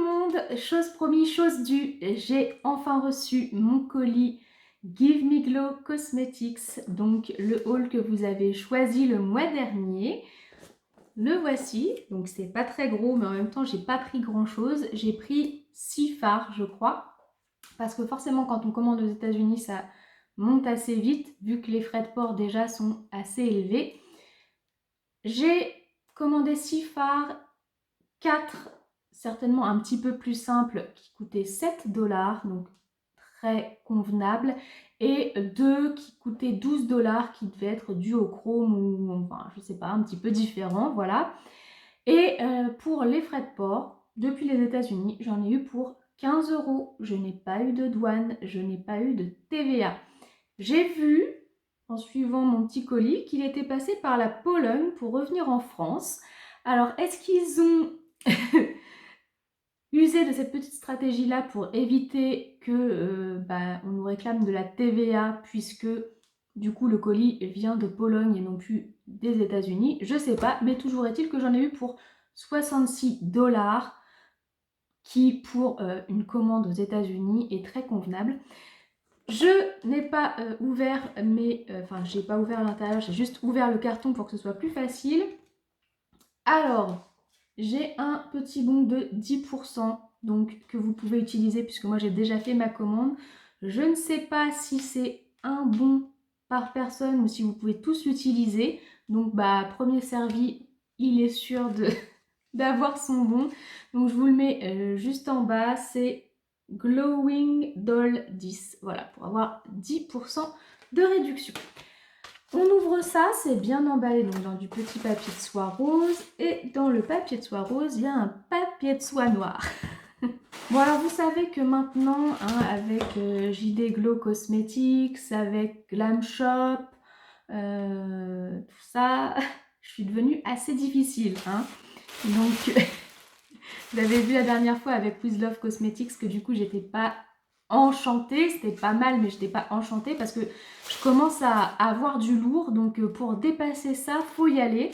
monde, chose promise, chose due, j'ai enfin reçu mon colis Give Me Glow Cosmetics, donc le haul que vous avez choisi le mois dernier. Le voici, donc c'est pas très gros, mais en même temps j'ai pas pris grand chose. J'ai pris 6 fards, je crois, parce que forcément quand on commande aux États-Unis ça monte assez vite, vu que les frais de port déjà sont assez élevés. J'ai commandé 6 fards, 4 certainement un petit peu plus simples qui coûtaient 7 $, donc très convenable, et 2 qui coûtaient 12 $ qui devaient être dus au chrome ou enfin je sais pas, un petit peu différent, voilà. Et pour les frais de port, depuis les États-Unis, j'en ai eu pour 15 €. Je n'ai pas eu de douane, je n'ai pas eu de TVA. J'ai vu, en suivant mon petit colis, qu'il était passé par la Pologne pour revenir en France. Alors, est-ce qu'ils ont usé de cette petite stratégie-là pour éviter que on nous réclame de la TVA, puisque du coup le colis vient de Pologne et non plus des États-Unis? Je sais pas, mais toujours est-il que j'en ai eu pour 66 $, qui pour une commande aux États-Unis est très convenable. Je n'ai pas ouvert j'ai pas ouvert l'intérieur, j'ai juste ouvert le carton pour que ce soit plus facile. Alors, j'ai un petit bon de 10%, donc que vous pouvez utiliser puisque moi j'ai déjà fait ma commande. Je ne sais pas si c'est un bon par personne ou si vous pouvez tous l'utiliser. Donc premier servi, il est sûr d'avoir son bon. Donc je vous le mets juste en bas, c'est Glowing Doll 10. Voilà, pour avoir 10% de réduction. On ouvre ça, c'est bien emballé donc dans du petit papier de soie rose. Et dans le papier de soie rose, il y a un papier de soie noir. Bon alors vous savez que maintenant, avec JD Glow Cosmetics, avec Glam Shop, tout ça, je suis devenue assez difficile. Donc, vous avez vu la dernière fois avec With Love Cosmetics que du coup, j'étais pas enchantée. C'était pas mal, mais j'étais pas enchantée parce que je commence à avoir du lourd. Donc, pour dépasser ça, faut y aller.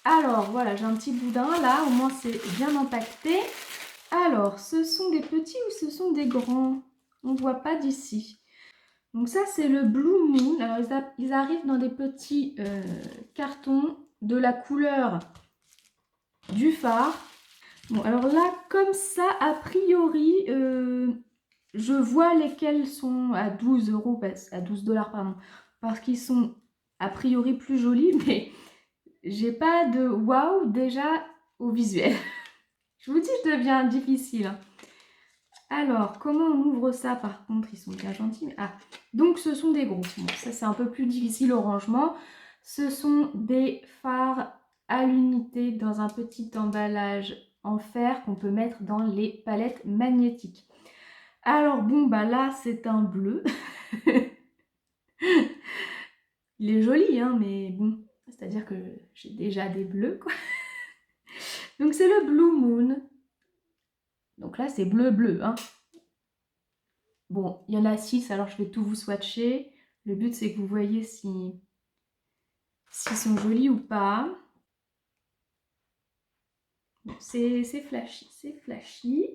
Alors, voilà, j'ai un petit boudin là. Au moins, c'est bien empaqueté. Alors, ce sont des petits ou ce sont des grands? On ne voit pas d'ici. Donc ça, c'est le Blue Moon. Alors, ils arrivent dans des petits cartons de la couleur du phare. Bon, alors là, comme ça, a priori, je vois lesquels sont à 12 €, à 12 $, pardon, parce qu'ils sont a priori plus jolis, mais j'ai pas de waouh déjà au visuel. Je vous dis, je deviens difficile. Alors, comment on ouvre ça par contre? Ils sont bien gentils. Mais... Ah, donc ce sont des gros. Bon, ça c'est un peu plus difficile au rangement. Ce sont des fards à l'unité dans un petit emballage en fer qu'on peut mettre dans les palettes magnétiques. Alors bon, là c'est un bleu. Il est joli, mais bon, c'est-à-dire que j'ai déjà des bleus, quoi. Donc c'est le Blue Moon. Donc là c'est bleu-bleu, Bon, il y en a 6, alors je vais tout vous swatcher. Le but, c'est que vous voyez s'ils sont jolis ou pas. Bon, c'est flashy, c'est flashy.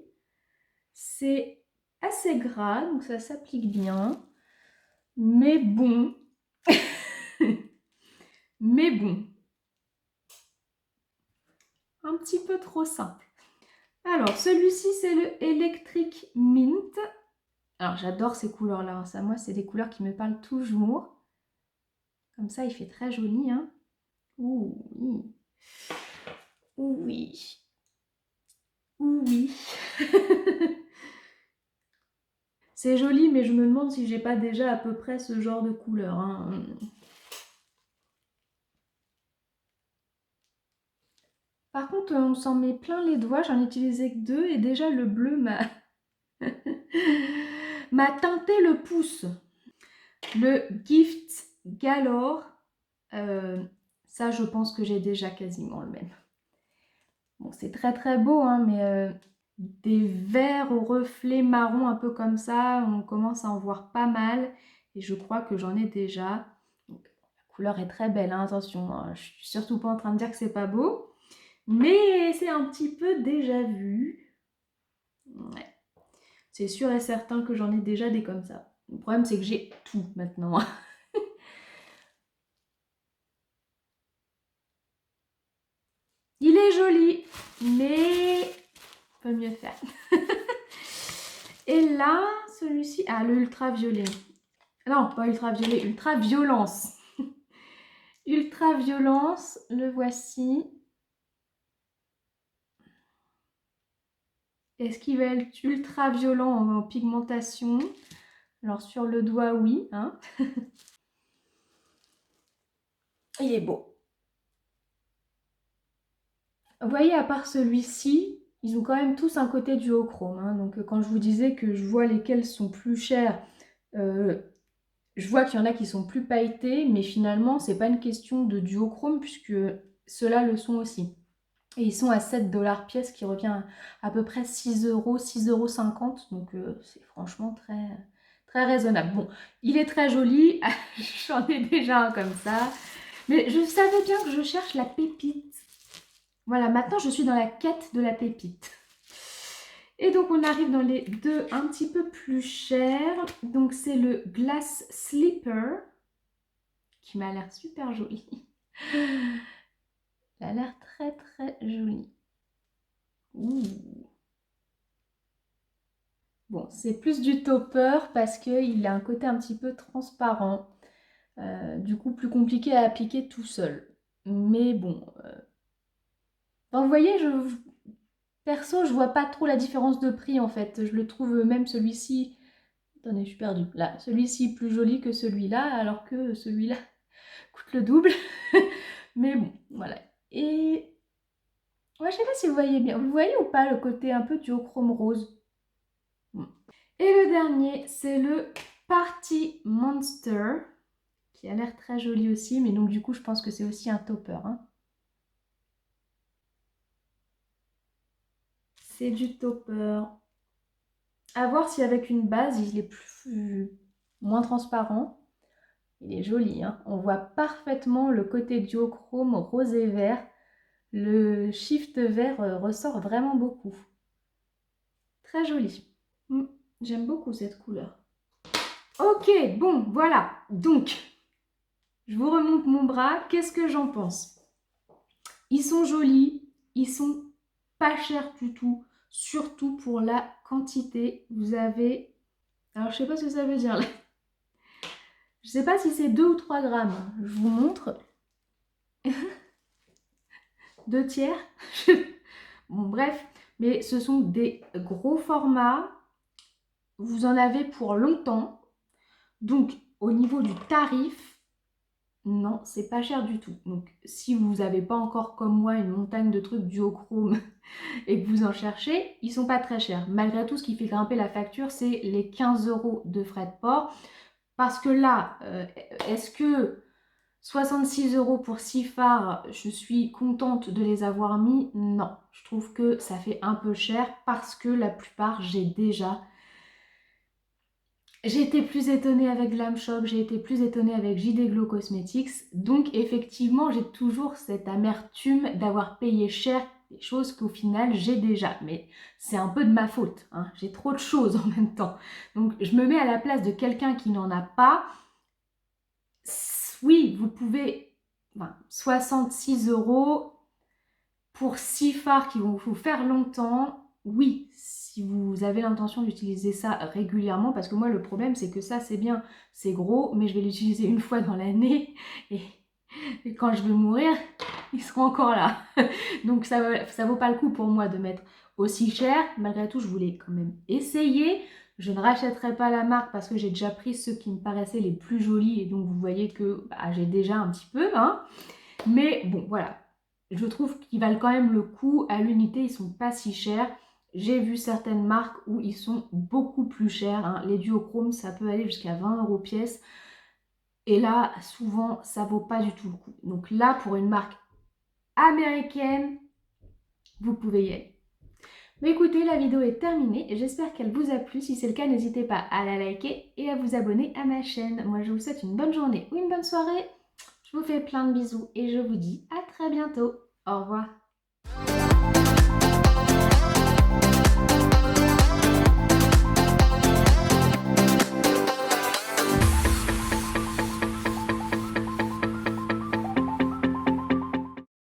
C'est assez gras, donc ça s'applique bien. Mais bon. Mais bon. Un petit peu trop simple. Alors, celui-ci, c'est le Electric Mint. Alors, j'adore ces couleurs-là. Ça, moi, c'est des couleurs qui me parlent toujours. Comme ça, il fait très joli, Ouh, oui. Ouh, oui. Ouh, oui. C'est joli, mais je me demande si j'ai pas déjà à peu près ce genre de couleur, Par contre, on s'en met plein les doigts. J'en ai utilisé que 2 et déjà le bleu m'a m'a teinté le pouce. Le Gift Galore, ça je pense que j'ai déjà quasiment le même. Bon, c'est très très beau, mais des verres au reflet marron un peu comme ça, on commence à en voir pas mal et je crois que j'en ai déjà. Donc, la couleur est très belle, attention, je suis surtout pas en train de dire que c'est pas beau, mais c'est un petit peu déjà vu. C'est sûr et certain que j'en ai déjà des comme ça. Le problème, c'est que j'ai tout maintenant. Il est joli, mais on peut mieux faire. Et là, celui-ci, ah, le ultraviolet. Non, pas ultraviolet, ultraviolence. Ultraviolence, le voici. Est-ce qu'il va être ultra violent en pigmentation? Alors sur le doigt, oui. Hein. Il est beau. Vous voyez, à part celui-ci, ils ont quand même tous un côté duochrome. Hein. Donc quand je vous disais que je vois lesquels sont plus chers, je vois qu'il y en a qui sont plus pailletés, mais finalement, c'est pas une question de duochrome puisque ceux-là le sont aussi. Et ils sont à 7 $ pièce, qui revient à peu près 6 €, 6,50 €. Donc c'est franchement très, très raisonnable. Bon, il est très joli. J'en ai déjà un comme ça. Mais je savais bien que je cherche la pépite. Voilà, maintenant je suis dans la quête de la pépite. Et donc on arrive dans les deux un petit peu plus chers. Donc c'est le Glass Slipper, qui m'a l'air super joli. Il a l'air très très joli. Ouh. Bon, c'est plus du topper parce qu'il a un côté un petit peu transparent. Du coup, plus compliqué à appliquer tout seul. Mais bon. Enfin, vous voyez, perso, je vois pas trop la différence de prix en fait. Je le trouve même celui-ci. Attendez, je suis perdue. Là, celui-ci plus joli que celui-là, alors que celui-là coûte le double. Mais bon, voilà. Et ouais, je sais pas si vous voyez bien. Vous voyez ou pas le côté un peu duochrome rose? Et le dernier, c'est le Party Monster, qui a l'air très joli aussi, mais donc du coup, je pense que c'est aussi un topper. Hein. C'est du topper. À voir si avec une base, il est moins transparent. Il est joli. Hein. On voit parfaitement le côté duochrome rose et vert. Le shift vert ressort vraiment beaucoup. Très joli. J'aime beaucoup cette couleur. Ok, bon, voilà. Donc, je vous remonte mon bras. Qu'est-ce que j'en pense? Ils sont jolis. Ils sont pas chers du tout. Surtout pour la quantité. Vous avez... Alors, je sais pas ce que ça veut dire là. Je sais pas si c'est 2 ou 3 grammes. Je vous montre. 2 tiers. Bon, bref. Mais ce sont des gros formats. Vous en avez pour longtemps. Donc, au niveau du tarif, non, c'est pas cher du tout. Donc, si vous n'avez pas encore comme moi une montagne de trucs duochrome et que vous en cherchez, ils sont pas très chers. Malgré tout, ce qui fait grimper la facture, c'est les 15 € de frais de port. Parce que là, est-ce que 66 € pour 6 phares, je suis contente de les avoir mis? Non, je trouve que ça fait un peu cher parce que la plupart, j'ai déjà... J'ai été plus étonnée avec Glam Shop, j'ai été plus étonnée avec JD Glow Cosmetics. Donc effectivement, j'ai toujours cette amertume d'avoir payé cher des choses qu'au final j'ai déjà. Mais c'est un peu de ma faute, hein. J'ai trop de choses en même temps. Donc je me mets à la place de quelqu'un qui n'en a pas. Oui, vous pouvez... 66 € pour 6 fards qui vont vous faire longtemps. Oui, si vous avez l'intention d'utiliser ça régulièrement, parce que moi le problème c'est que ça c'est bien, c'est gros, mais je vais l'utiliser une fois dans l'année et quand je vais mourir, ils seront encore là. Donc ça vaut pas le coup pour moi de mettre aussi cher. Malgré tout, je voulais quand même essayer. Je ne rachèterai pas la marque parce que j'ai déjà pris ceux qui me paraissaient les plus jolis et donc vous voyez que j'ai déjà un petit peu. Hein. Mais bon, voilà. Je trouve qu'ils valent quand même le coup. À l'unité, ils sont pas si chers. J'ai vu certaines marques où ils sont beaucoup plus chers. Hein. Les duochromes, ça peut aller jusqu'à 20 € pièce. Et là, souvent, ça vaut pas du tout le coup. Donc là, pour une marque américaine, vous pouvez y aller. Mais écoutez, la vidéo est terminée. J'espère qu'elle vous a plu. Si c'est le cas, n'hésitez pas à la liker et à vous abonner à ma chaîne. Moi, je vous souhaite une bonne journée ou une bonne soirée. Je vous fais plein de bisous et je vous dis à très bientôt. Au revoir.